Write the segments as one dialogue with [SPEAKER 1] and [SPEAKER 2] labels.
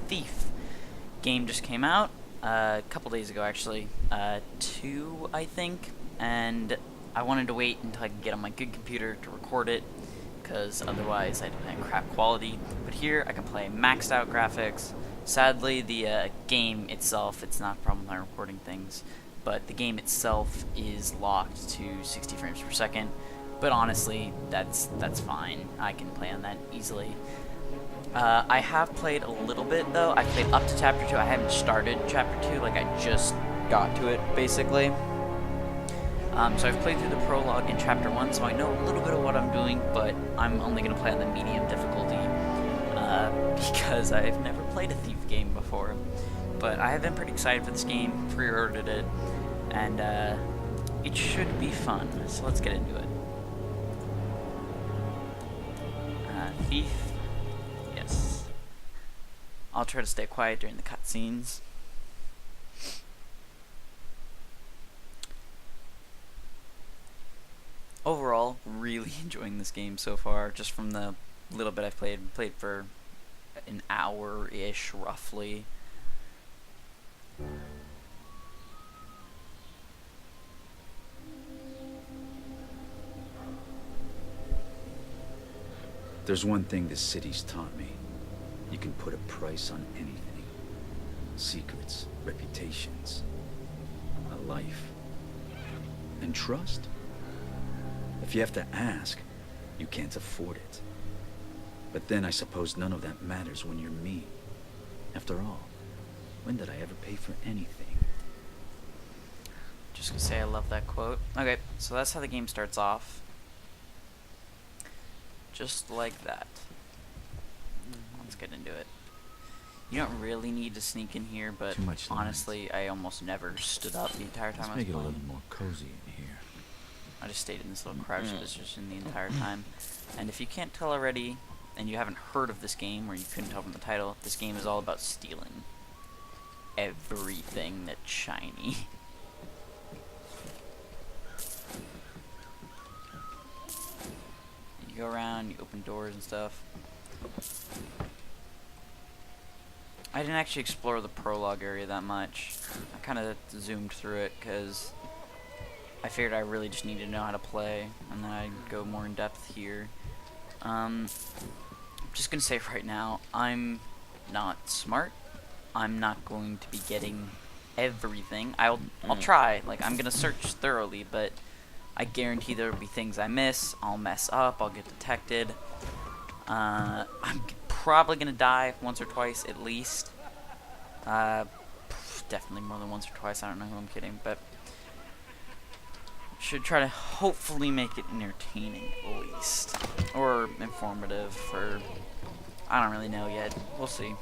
[SPEAKER 1] Thief. Game just came out a couple days ago, actually. 2, I think. And I wanted to wait until I could get on my good computer to record it, because otherwise I'd play in crap quality. But here I can play maxed out graphics. Sadly, the game itself, it's not a problem when I'm recording things, but the game itself is locked to 60 frames per second. But honestly, that's fine. I can play on that easily. I have played a little bit though. I played up to chapter 2. I haven't started chapter 2. Like, I just got to it basically. So I've played through the prologue in chapter 1, so I know a little bit of what I'm doing, but I'm only going to play on the medium difficulty because I've never played a Thief game before. But I have been pretty excited for this game, pre-ordered it, and it should be fun. So let's get into it. Thief. Yes. I'll try to stay quiet during the cutscenes. Overall, really enjoying this game so far, just from the little bit I've played for an hour-ish, roughly.
[SPEAKER 2] There's one thing this city's taught me. You can put a price on anything. Secrets, reputations, a life. And trust? If you have to ask, you can't afford it. But then I suppose none of that matters when you're me. After all, when did I ever pay for anything?
[SPEAKER 1] Just gonna say I love that quote. Okay, so that's how the game starts off. Just like that. Let's get into it. You don't really need to sneak in here, but honestly, I almost never stood up the entire time I was
[SPEAKER 3] Make it a
[SPEAKER 1] playing.
[SPEAKER 3] little more cozy in here.
[SPEAKER 1] I just stayed in this little crouched position the entire time. And if you can't tell already, and you haven't heard of this game, or you couldn't tell from the title, this game is all about stealing everything that's shiny. You go around, you open doors and stuff. I didn't actually explore the prologue area that much. I kind of zoomed through it because I figured I really just needed to know how to play, and then I'd go more in depth here. I'm just gonna say right now, I'm not smart. I'm not going to be getting everything. I'll try. Like, I'm gonna search thoroughly, but I guarantee there will be things I miss. I'll mess up. I'll get detected. I'm probably gonna die once or twice at least. Definitely more than once or twice. I don't know who I'm kidding, but should try to hopefully make it entertaining at least, or informative, or I don't really know yet. We'll see.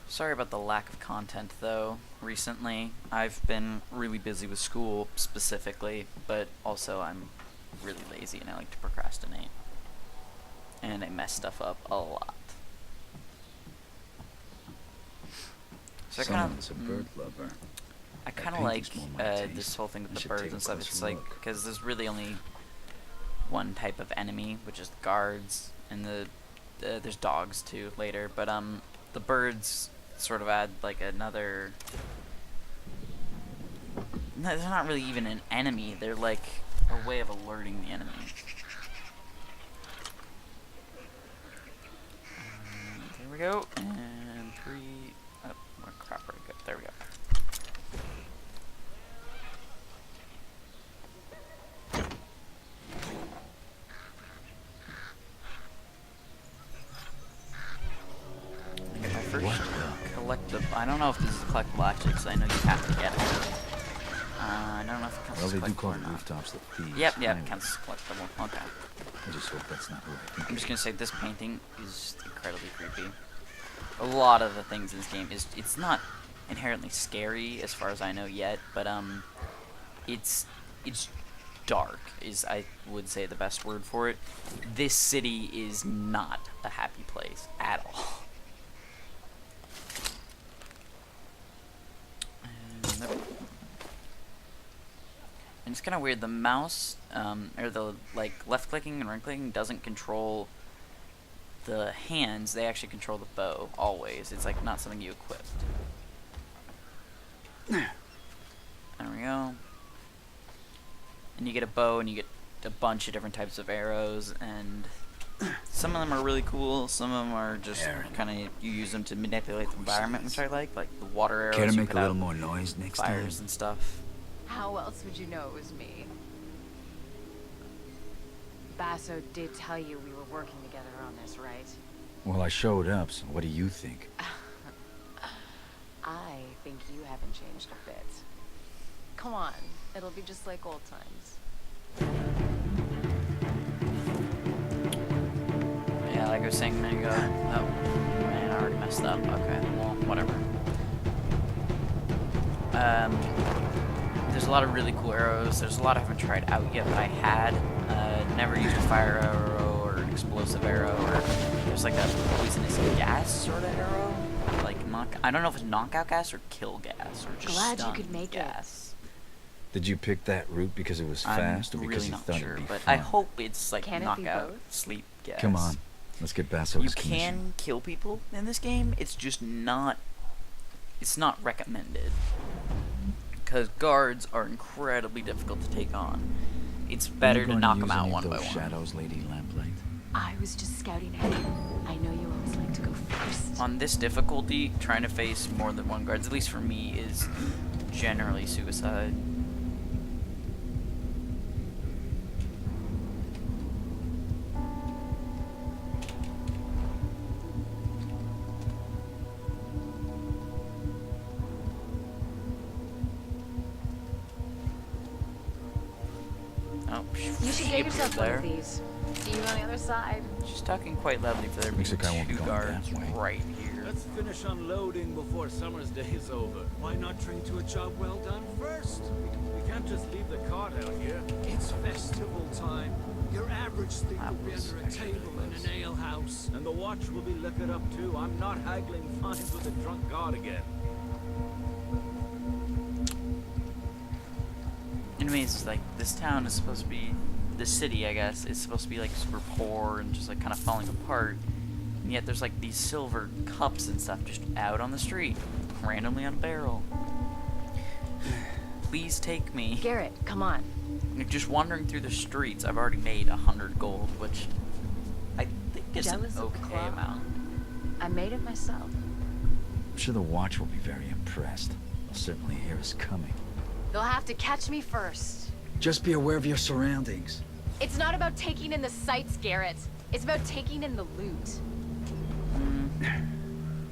[SPEAKER 1] Sorry about the lack of content though. Recently, I've been really busy with school specifically, but also I'm really lazy and I like to procrastinate, and I mess stuff up a lot. So
[SPEAKER 2] Someone's a bird lover.
[SPEAKER 1] I kind of like this whole thing with the birds and stuff. It's like, because there's really only one type of enemy, which is the guards, and there's dogs too later. But the birds sort of add like another. No, they're not really even an enemy. They're like a way of alerting the enemy. There we go. And 3. Oh, more crap. Right, good. There we go. I don't know if this is collectible actually, because I know you have to get it. I don't know if it counts
[SPEAKER 3] Well,
[SPEAKER 1] as
[SPEAKER 3] they do
[SPEAKER 1] collectible
[SPEAKER 3] call
[SPEAKER 1] or
[SPEAKER 3] the
[SPEAKER 1] not.
[SPEAKER 3] rooftops the thieves.
[SPEAKER 1] Yep, it counts as collectible. Okay.
[SPEAKER 3] I just hope that's not who I think.
[SPEAKER 1] I'm just gonna say this painting is incredibly creepy. A lot of the things in this game it's not inherently scary as far as I know yet, but it's dark is, I would say, the best word for it. This city is not a happy place at all. And it's kind of weird, the mouse, or the, like, left clicking and right clicking doesn't control the hands, they actually control the bow always. It's like not something you equip. There we go. And you get a bow, and you get a bunch of different types of arrows, and some of them are really cool. Some of them are just kind of, you use them to manipulate the environment, which I like the water arrows.
[SPEAKER 2] Care to
[SPEAKER 1] you
[SPEAKER 2] make
[SPEAKER 1] put
[SPEAKER 2] a little
[SPEAKER 1] out
[SPEAKER 2] more noise next
[SPEAKER 1] fires
[SPEAKER 2] time?
[SPEAKER 1] and stuff.
[SPEAKER 4] How else would you know it was me? Basso did tell you we were working together on this, right?
[SPEAKER 2] Well, I showed up, so what do you think?
[SPEAKER 4] I think you haven't changed a bit. Come on, it'll be just like old times.
[SPEAKER 1] Yeah, like I was saying a minute ago. Oh, man, I already messed up. Okay, well, whatever. There's a lot of really cool arrows. There's a lot I haven't tried out yet, but I had. Never used a fire arrow or an explosive arrow, or there's like a poisonous gas sort of arrow. Like, I don't know if it's knockout gas or kill gas, or just
[SPEAKER 4] Glad you
[SPEAKER 1] stun
[SPEAKER 4] could make
[SPEAKER 1] gas.
[SPEAKER 2] Did you pick that route because it was fast, or
[SPEAKER 1] I'm
[SPEAKER 2] because
[SPEAKER 1] really
[SPEAKER 2] you
[SPEAKER 1] not
[SPEAKER 2] thought
[SPEAKER 1] sure,
[SPEAKER 2] it'd be
[SPEAKER 1] but
[SPEAKER 2] fun?
[SPEAKER 1] I hope it's like
[SPEAKER 4] Can it be
[SPEAKER 1] knockout
[SPEAKER 4] both?
[SPEAKER 1] sleep gas.
[SPEAKER 2] Come on, let's get Basso
[SPEAKER 1] You
[SPEAKER 2] his commission.
[SPEAKER 1] can kill people in this game. It's just not. It's not recommended, because guards are incredibly difficult to take on. It's better to knock them out one by one.
[SPEAKER 2] Shadows, Lady Lamplight.
[SPEAKER 4] I was just scouting ahead. I know you always like to go first.
[SPEAKER 1] On this difficulty, trying to face more than one guards, at least for me, is generally suicide. Oh,
[SPEAKER 4] You should get yourself one of these. See you on the other side.
[SPEAKER 1] She's talking quite loudly for there being
[SPEAKER 2] Looks like I won't be
[SPEAKER 1] two
[SPEAKER 2] going
[SPEAKER 1] guards
[SPEAKER 2] that way.
[SPEAKER 1] right here.
[SPEAKER 5] Let's finish unloading before summer's day is over. Why not train to a job well done first? We can't just leave the cart out here. It's festival time. Your average thing
[SPEAKER 1] That
[SPEAKER 5] will be
[SPEAKER 1] was
[SPEAKER 5] under a
[SPEAKER 1] actually
[SPEAKER 5] table in
[SPEAKER 1] close.
[SPEAKER 5] an ale house. And the watch will be liquored up too. I'm not haggling fines with a drunk guard again.
[SPEAKER 1] Anyways, like, this town is supposed to be, the city, I guess, is supposed to be, like, super poor and just, like, kind of falling apart. And yet there's, like, these silver cups and stuff just out on the street, randomly on a barrel. Please take me.
[SPEAKER 4] Garrett, come on.
[SPEAKER 1] Like, just wandering through the streets, I've already made 100 gold, which I think is an
[SPEAKER 4] Jealous of the
[SPEAKER 1] okay
[SPEAKER 4] club?
[SPEAKER 1] amount.
[SPEAKER 4] I made it myself.
[SPEAKER 2] I'm sure the watch will be very impressed. They'll certainly hear us coming.
[SPEAKER 4] They'll have to catch me first.
[SPEAKER 2] Just be aware of your surroundings.
[SPEAKER 4] It's not about taking in the sights, Garrett. It's about taking in the loot.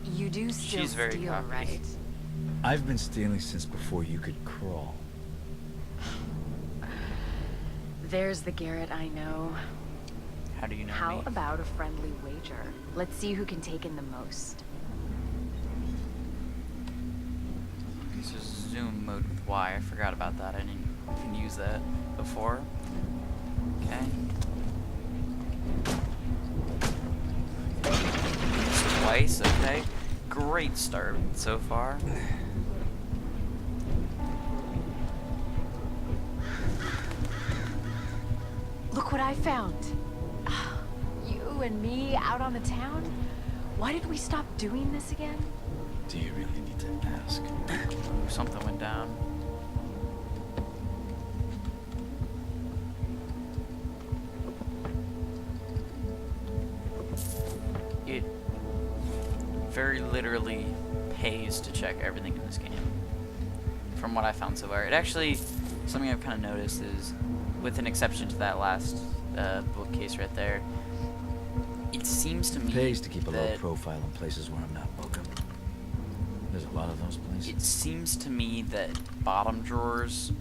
[SPEAKER 4] You do still
[SPEAKER 1] She's very
[SPEAKER 4] steal,
[SPEAKER 1] cocky.
[SPEAKER 4] right?
[SPEAKER 2] I've been stealing since before you could crawl.
[SPEAKER 4] There's the Garrett I know.
[SPEAKER 1] How do you know
[SPEAKER 4] How
[SPEAKER 1] me?
[SPEAKER 4] about a friendly wager? Let's see who can take in the most.
[SPEAKER 1] This is zoom mode with Y. I forgot about that. I didn't use that before. Okay. Twice, okay. Great start so far.
[SPEAKER 4] Look what I found. You and me out on the town? Why did we stop doing this again?
[SPEAKER 2] Do you really need to ask?
[SPEAKER 1] Ooh, something went down. It very literally pays to check everything in this game. From what I found so far. It actually, something I've kind of noticed is, with an exception to that last bookcase right there, it seems to me
[SPEAKER 2] Pays to keep a low
[SPEAKER 1] that
[SPEAKER 2] profile in places where I'm not welcome. There's a lot of those places.
[SPEAKER 1] it seems to me that bottom drawers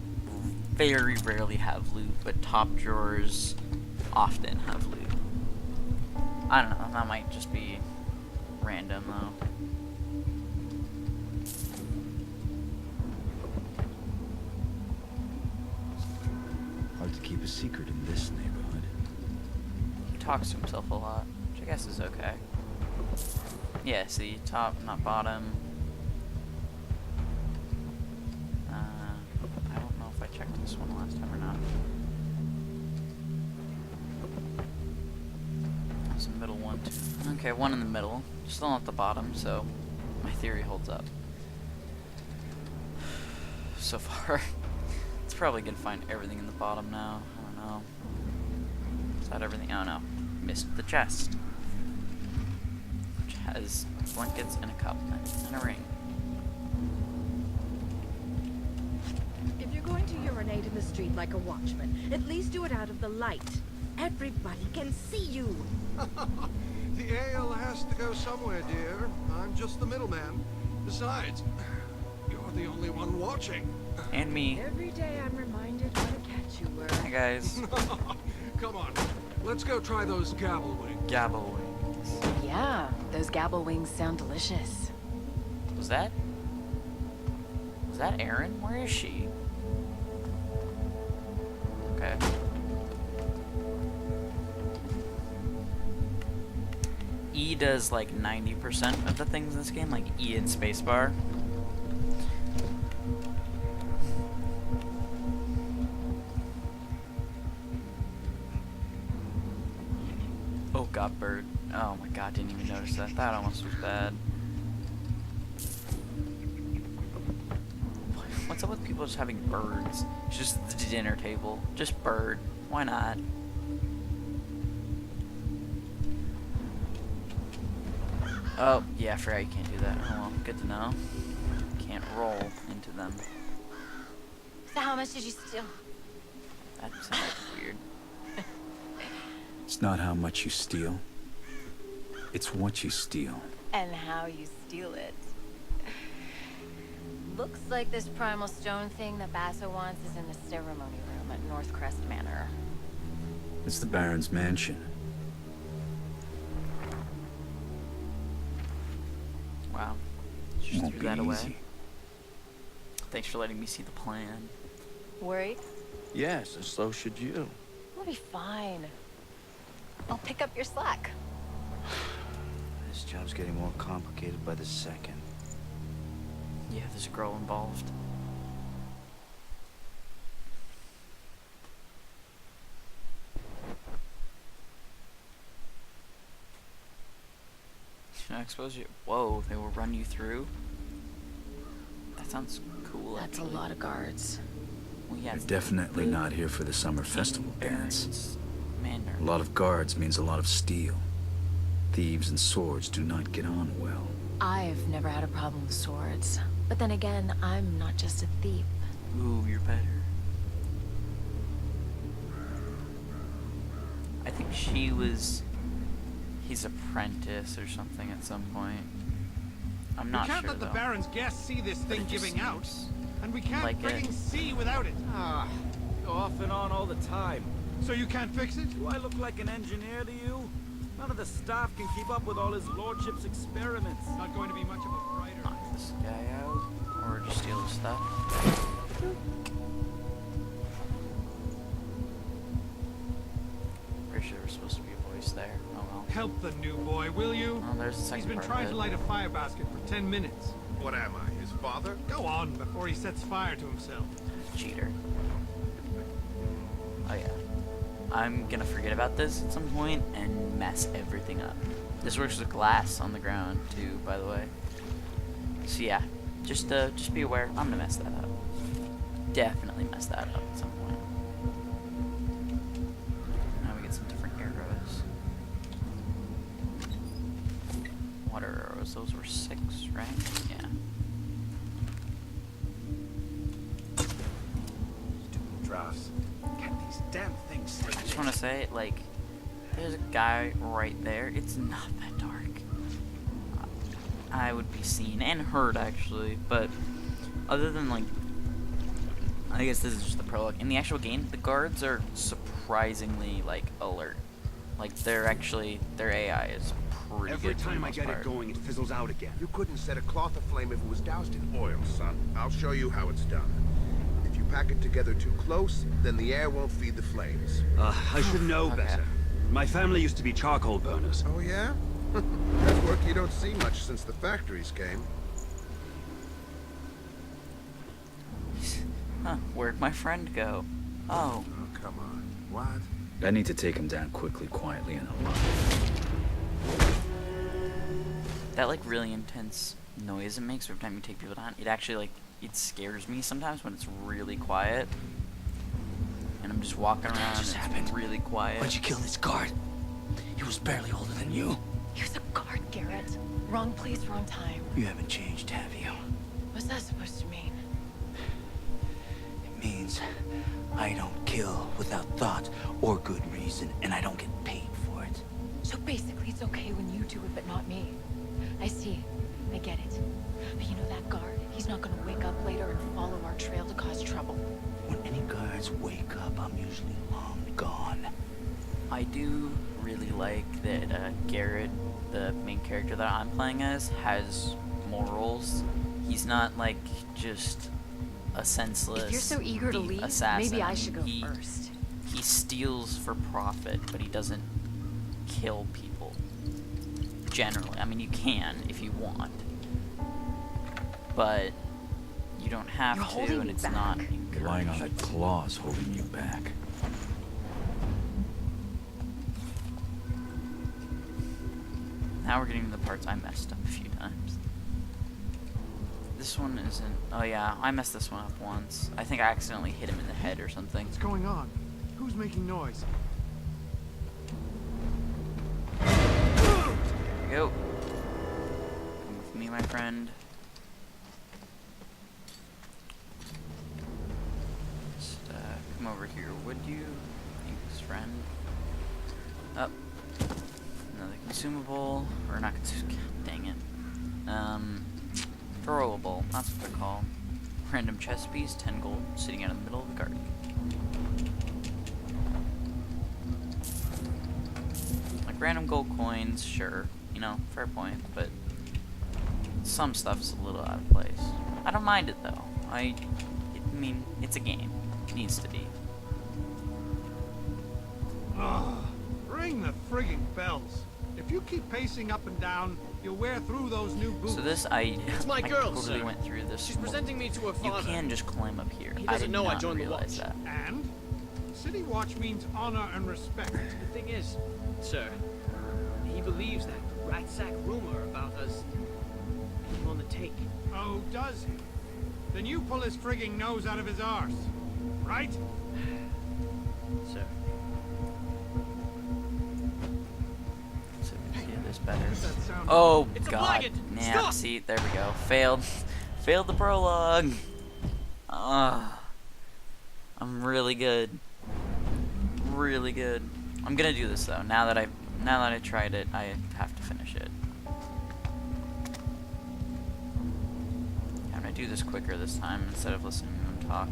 [SPEAKER 1] very rarely have loot, but top drawers often have loot. I don't know, that might just be random though.
[SPEAKER 2] Hard to keep a secret in this neighborhood.
[SPEAKER 1] He talks to himself a lot, which I guess is okay. Yeah, see, top, not bottom. I don't know if I checked this one last time or not. There's a middle one too. Okay, one in the middle. Still not the bottom, so my theory holds up. So far. It's probably gonna find everything in the bottom now. I don't know. Is that everything? Oh no. Missed the chest. Which has blankets and a cup and a ring.
[SPEAKER 6] If you're going to urinate in the street like a watchman, at least do it out of the light. Everybody can see you.
[SPEAKER 7] The ale has to go somewhere, dear. I'm just the middleman. Besides, you're the only one watching.
[SPEAKER 1] And me.
[SPEAKER 6] Every day I'm reminded what a catch you were.
[SPEAKER 1] Hi guys.
[SPEAKER 7] Come on, let's go try those gabble wings.
[SPEAKER 1] Gabble wings.
[SPEAKER 4] Yeah, those gabble wings sound delicious.
[SPEAKER 1] Was that Erin? Where is she? Okay. E does like 90% of the things in this game, like E and spacebar. Oh god, bird. Oh my god, didn't even notice that. That almost was bad. What's up with people just having birds? It's just the dinner table. Just bird. Why not? Oh, yeah, I forgot you can't do that. Oh well, good to know. Can't roll into them.
[SPEAKER 4] So how much did you steal?
[SPEAKER 1] That sounds weird.
[SPEAKER 2] It's not how much you steal. It's what you steal.
[SPEAKER 4] And how you steal it. Looks like this primal stone thing that Basso wants is in the ceremony room at Northcrest Manor.
[SPEAKER 2] It's the Baron's mansion.
[SPEAKER 1] Wow. Just
[SPEAKER 2] Won't
[SPEAKER 1] threw
[SPEAKER 2] be
[SPEAKER 1] that away.
[SPEAKER 2] easy.
[SPEAKER 1] Thanks for letting me see the plan.
[SPEAKER 4] Worried?
[SPEAKER 8] Yes, and so should you.
[SPEAKER 4] We'll be fine. I'll pick up your slack.
[SPEAKER 8] This job's getting more complicated by the second.
[SPEAKER 1] Yeah, there's a girl involved. Should I expose you? Whoa, they will run you through? That sounds cool.
[SPEAKER 4] That's a
[SPEAKER 1] actually.
[SPEAKER 4] lot of guards.
[SPEAKER 1] Well, yeah,
[SPEAKER 2] You're
[SPEAKER 1] it's
[SPEAKER 2] definitely not here for the summer festival dance.
[SPEAKER 1] Baron's Manor.
[SPEAKER 2] A lot of guards means a lot of steel. Thieves and swords do not get on well.
[SPEAKER 4] I've never had a problem with swords. But then again, I'm not just a thief.
[SPEAKER 1] Ooh, you're better. I think she was his apprentice or something at some point. I'm not
[SPEAKER 5] We can't
[SPEAKER 1] sure
[SPEAKER 5] let the
[SPEAKER 1] though.
[SPEAKER 5] Baron's guests see this thing
[SPEAKER 1] It just
[SPEAKER 5] giving out.
[SPEAKER 1] seems
[SPEAKER 5] And we can't
[SPEAKER 1] like
[SPEAKER 5] frigging
[SPEAKER 1] it.
[SPEAKER 5] see without it. Ah, go off and on all the time. So you can't fix it? Do I look like an engineer to you? None of the staff can keep up with all his lordship's experiments. Not going to be much of a brighter.
[SPEAKER 1] Knock this guy out, or just steal his stuff. Pretty sure there was supposed to be a voice there. Oh well.
[SPEAKER 5] Help the new boy, will you?
[SPEAKER 1] Oh, there's the second
[SPEAKER 5] He's been
[SPEAKER 1] part
[SPEAKER 5] trying
[SPEAKER 1] of
[SPEAKER 5] to
[SPEAKER 1] it.
[SPEAKER 5] light a fire basket for 10 minutes.
[SPEAKER 7] What am I, his father?
[SPEAKER 5] Go on before he sets fire to himself.
[SPEAKER 1] Cheater. Oh yeah. I'm gonna forget about this at some point and mess everything up. This works with glass on the ground too, by the way. So yeah, just be aware. I'm gonna mess that up. Definitely mess that up at some point. Now we get some different arrows. Water arrows. Those were 6, right? Yeah.
[SPEAKER 5] Drafts. Get these damn things
[SPEAKER 1] I just want to say, like, there's a guy right there. It's not that dark. I would be seen and heard, actually, but other than, like, I guess this is just the prologue. In the actual game, the guards are surprisingly, like, alert. Like, their AI is pretty
[SPEAKER 9] Every
[SPEAKER 1] good for the
[SPEAKER 9] time I
[SPEAKER 1] most
[SPEAKER 9] get
[SPEAKER 1] part.
[SPEAKER 9] it going, it fizzles out again.
[SPEAKER 7] You couldn't set a cloth aflame if it was doused in oil, son. I'll show you how it's done. If you pack it together too close, then the air won't feed the flames.
[SPEAKER 9] I should know
[SPEAKER 1] Okay.
[SPEAKER 9] better. My family used to be charcoal burners.
[SPEAKER 7] Oh, yeah? That's work you don't see much since the factories came.
[SPEAKER 1] Huh, where'd my friend go? Oh,
[SPEAKER 7] Oh, come on. What?
[SPEAKER 2] I need to take him down quickly, quietly, and alone.
[SPEAKER 1] that like really intense noise it makes every time you take people down, it actually like, it scares me sometimes when it's really quiet. And I'm just walking around and it's really quiet.
[SPEAKER 8] Why'd you kill this guard? He was barely older than you.
[SPEAKER 4] He was a guard, Garrett. Wrong place, wrong time.
[SPEAKER 8] You haven't changed, have you?
[SPEAKER 4] What's that supposed to mean?
[SPEAKER 8] It means I don't kill without thought or good reason, and I don't get paid for it.
[SPEAKER 4] So basically it's okay when you do it, but not me. I see. I get it. But you know that guard? He's not gonna wake up later and follow our trail to cause trouble.
[SPEAKER 8] When any guards wake up, I'm usually long gone.
[SPEAKER 1] I do really like that Garrett, the main character that I'm playing as, has morals. He's not like just a senseless
[SPEAKER 4] If you're so eager to
[SPEAKER 1] thief
[SPEAKER 4] leave,
[SPEAKER 1] assassin.
[SPEAKER 4] maybe I should go
[SPEAKER 1] he,
[SPEAKER 4] first.
[SPEAKER 1] He steals for profit, but he doesn't kill people. Generally, I mean, you can if you want, but you don't have
[SPEAKER 4] You're
[SPEAKER 1] to,
[SPEAKER 4] holding
[SPEAKER 1] and
[SPEAKER 4] me
[SPEAKER 1] it's
[SPEAKER 4] back.
[SPEAKER 1] not
[SPEAKER 2] Lying on
[SPEAKER 1] encouraged.
[SPEAKER 2] the claws holding you back.
[SPEAKER 1] Now we're getting to the parts I messed up a few times. This one isn't. Oh yeah, I messed this one up once. I think I accidentally hit him in the head or something.
[SPEAKER 5] What's going on? Who's making noise?
[SPEAKER 1] There we go. Come with me, my friend. Just come over here, would you? Thanks, friend. Up. Another consumable, or not consumable. Dang it. Throwable. That's what they're called. Random chest piece, 10 gold, sitting out in the middle of the garden. Like random gold coins, sure, you know, fair point, but some stuff's a little out of place. I don't mind it though. I mean, it's a game. It needs to be.
[SPEAKER 5] Ugh, ring the frigging bells. If you keep pacing up and down, you'll wear through those new boots.
[SPEAKER 1] So this, I
[SPEAKER 10] my girl,
[SPEAKER 1] totally
[SPEAKER 10] sir.
[SPEAKER 1] went through this.
[SPEAKER 10] She's presenting me to her
[SPEAKER 1] You
[SPEAKER 10] father.
[SPEAKER 1] can just climb up here.
[SPEAKER 10] He
[SPEAKER 1] I
[SPEAKER 10] doesn't
[SPEAKER 1] did
[SPEAKER 10] know I
[SPEAKER 1] not
[SPEAKER 10] joined the
[SPEAKER 1] realize
[SPEAKER 10] watch.
[SPEAKER 1] that.
[SPEAKER 5] And? City Watch means honor and respect.
[SPEAKER 10] The thing is, sir, he believes that rat sack rumor about us being on the take.
[SPEAKER 5] Oh, does he? Then you pull his frigging nose out of his arse. Right?
[SPEAKER 10] Sir.
[SPEAKER 1] So we can do this better.
[SPEAKER 5] That sound
[SPEAKER 1] Oh
[SPEAKER 10] It's a
[SPEAKER 1] god.
[SPEAKER 10] blanket!
[SPEAKER 1] Nah,
[SPEAKER 10] Stop!
[SPEAKER 1] see, there we go. Failed. Failed the prologue. I'm really good. Really good. I'm gonna do this though. Now that I tried it, I have to finish it. I'm gonna do this quicker this time instead of listening to them talk.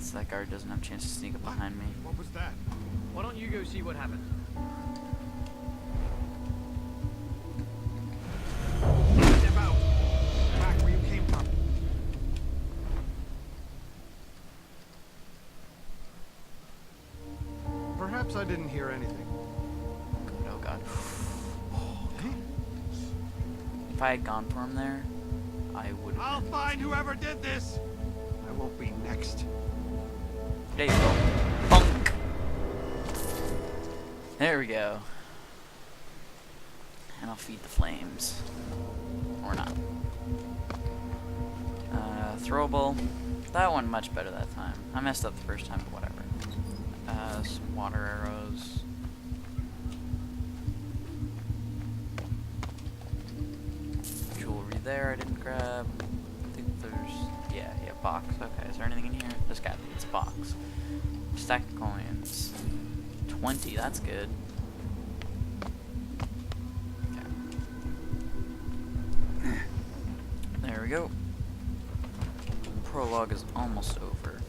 [SPEAKER 1] So that guard doesn't have a chance to sneak up behind me.
[SPEAKER 5] What was that?
[SPEAKER 10] Why don't you go see what happened?
[SPEAKER 5] Step out. Back where you came from. Perhaps I didn't hear anything.
[SPEAKER 1] Oh god. If I had gone for him there, I would
[SPEAKER 5] I'll
[SPEAKER 1] have.
[SPEAKER 5] find whoever did this. I won't be next.
[SPEAKER 1] There you go. Bonk. There we go. And I'll feed the flames. Or not. Throwable. That one much better that time. I messed up the first time, but whatever. Some water arrows. Jewelry there I didn't grab. I think there's... Yeah, box. Okay, is there anything in here? There's gotta be. It's a box. Stack of coins. 20, that's good. Okay. There we go. Prologue is almost over.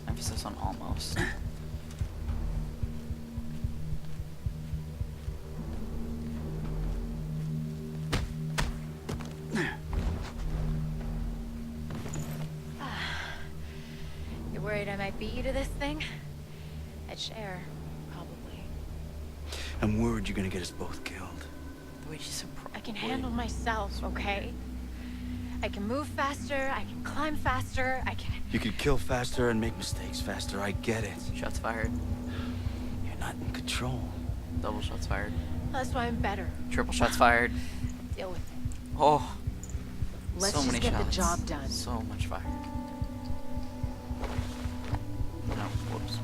[SPEAKER 1] Emphasis on almost.
[SPEAKER 4] You're worried I might beat you to this thing? I'd share, probably.
[SPEAKER 8] I'm worried you're gonna get us both killed.
[SPEAKER 1] The way she's so
[SPEAKER 4] I can handle myself, okay? I can move faster, I can climb faster, I can...
[SPEAKER 8] You could kill faster and make mistakes faster, I get it.
[SPEAKER 1] Shots fired.
[SPEAKER 8] You're not in control.
[SPEAKER 1] Double shots fired.
[SPEAKER 4] That's why I'm better.
[SPEAKER 1] Triple shots fired.
[SPEAKER 4] Deal with it.
[SPEAKER 1] Oh,
[SPEAKER 4] Let's
[SPEAKER 1] so
[SPEAKER 4] just
[SPEAKER 1] many
[SPEAKER 4] get
[SPEAKER 1] shots.
[SPEAKER 4] the job done.
[SPEAKER 1] So much fire. No, whoops.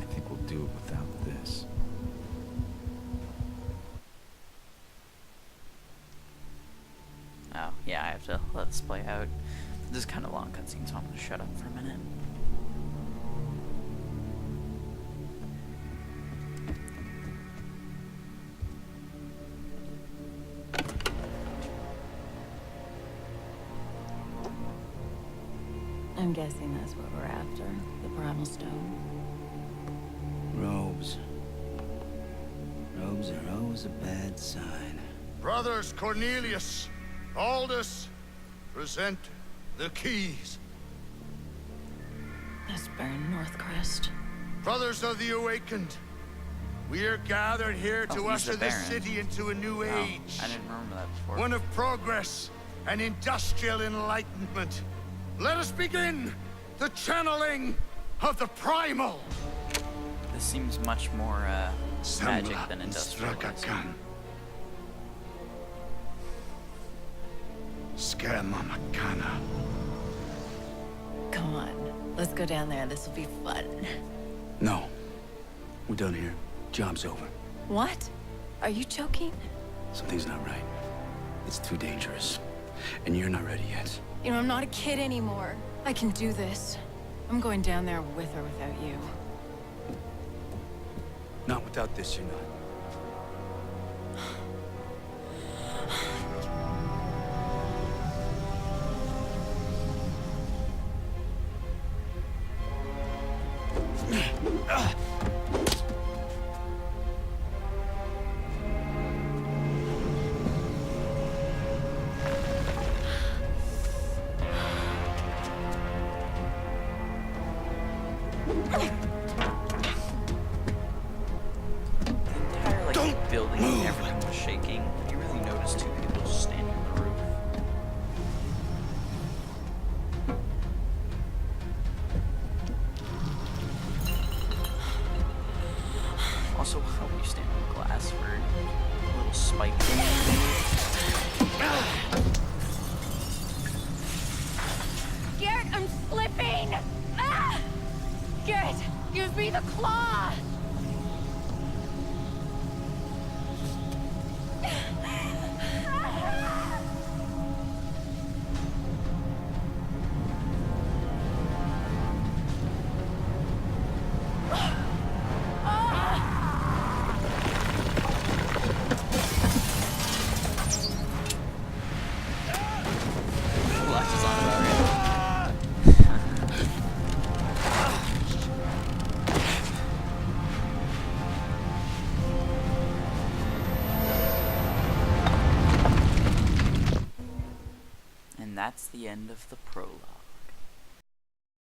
[SPEAKER 3] I think we'll do it without this.
[SPEAKER 1] Oh, yeah, I have to let this play out. This is kind of long cutscene, so I'm gonna shut up for a minute.
[SPEAKER 4] I'm guessing that's what we're after. The primal stone.
[SPEAKER 8] Robes. Robes are always a bad sign.
[SPEAKER 11] Brothers Cornelius, Aldous, present the keys.
[SPEAKER 4] That's Baron Northcrest.
[SPEAKER 11] Brothers of the Awakened, we are gathered here to
[SPEAKER 1] he's the
[SPEAKER 11] usher this
[SPEAKER 1] Baron.
[SPEAKER 11] city into a new
[SPEAKER 1] Oh,
[SPEAKER 11] age.
[SPEAKER 1] I didn't remember that before.
[SPEAKER 11] One of progress and industrial enlightenment. Let us begin the channeling of the primal.
[SPEAKER 1] This seems much more magic
[SPEAKER 11] Samla
[SPEAKER 1] than industrial.
[SPEAKER 11] Stragakan. Skema Makana.
[SPEAKER 4] Come on, let's go down there. This will be fun.
[SPEAKER 8] No. We're done here. Job's over.
[SPEAKER 4] What? Are you joking?
[SPEAKER 8] Something's not right. It's too dangerous. And you're not ready yet.
[SPEAKER 4] You know, I'm not a kid anymore. I can do this. I'm going down there with or without you.
[SPEAKER 8] Not without this, you're not.
[SPEAKER 1] Entire building and everything was shaking. You really noticed two people just standing on the roof. Also, how do you stand on glass for a little spike?
[SPEAKER 4] Garrett, I'm slipping! Ah! Garrett, use me the claw!
[SPEAKER 1] Flashes on it already. And that's the end of the prologue.